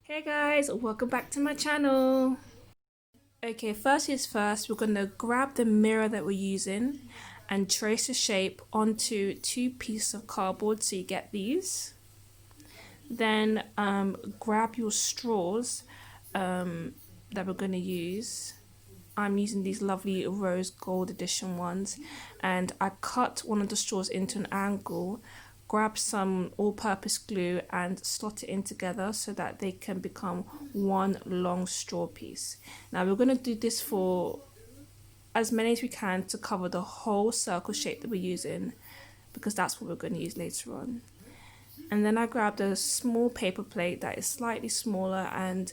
Hey guys, welcome back to my channel. Okay, first is first, we're gonna grab the mirror that we're using and trace a shape onto two pieces of cardboard so you get these. Then grab your straws that we're gonna use. I'm using these lovely rose gold edition ones, and I cut one of the straws into an angle, grab some all-purpose glue and slot it in together so that they can become one long straw piece. Now we're going to do this for as many as we can to cover the whole circle shape that we're using, because that's what we're going to use later on. And then I grabbed a small paper plate that is slightly smaller, and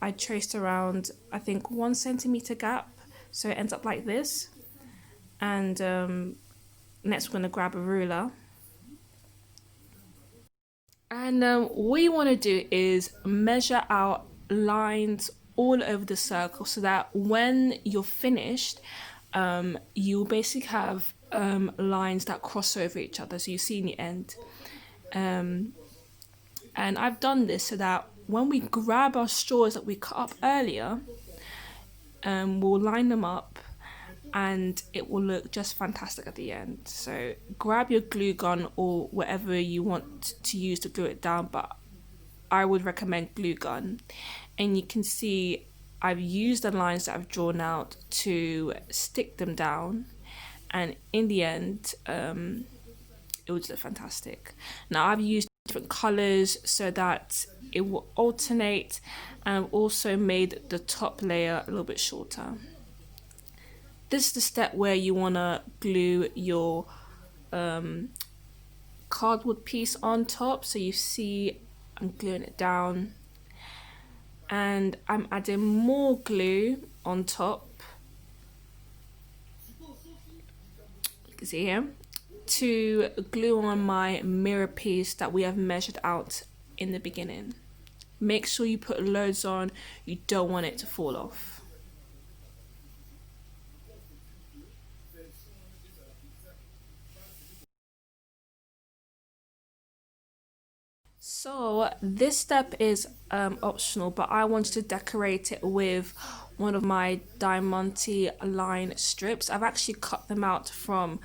I traced around, I think, 1 centimeter gap, so it ends up like this. And next we're going to grab a ruler, and what you want to do is measure out lines all over the circle so that when you're finished, you'll basically have lines that cross over each other, so you see in the end. And I've done this so that when we grab our straws that we cut up earlier, we'll line them up and it will look just fantastic at the end. So grab your glue gun or whatever you want to use to glue it down, but I would recommend glue gun. And you can see I've used the lines that I've drawn out to stick them down, and in the end it would look fantastic. Now I've used different colors so that it will alternate, and I've also made the top layer a little bit shorter. This is the step where you want to glue your cardboard piece on top. So you see I'm gluing it down, and I'm adding more glue on top, you can see here, to glue on my mirror piece that we have measured out in the beginning. Make sure you put loads on, you don't want it to fall off. So this step is optional, but I wanted to decorate it with one of my Diamante line strips. I've actually cut them out from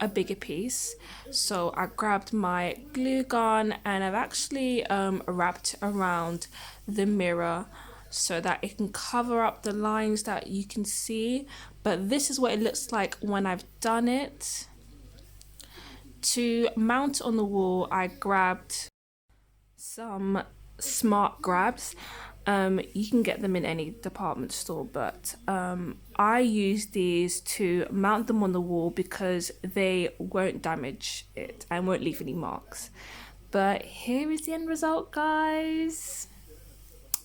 a bigger piece. So I grabbed my glue gun and I've actually wrapped around the mirror so that it can cover up the lines that you can see. But this is what it looks like when I've done it. To mount on the wall, I grabbed some smart grabs. You can get them in any department store, but I use these to mount them on the wall because they won't damage it and won't leave any marks. But here is the end result, guys.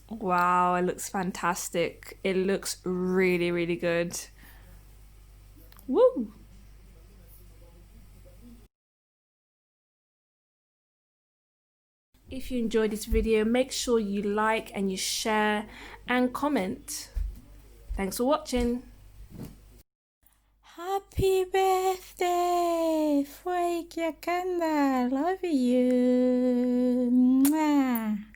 Wow, it looks fantastic. It looks really, really good. Woo! If you enjoyed this video, make sure you like and you share and comment. Thanks for watching. Happy birthday, Freaky Kanda. Love you. Mwah.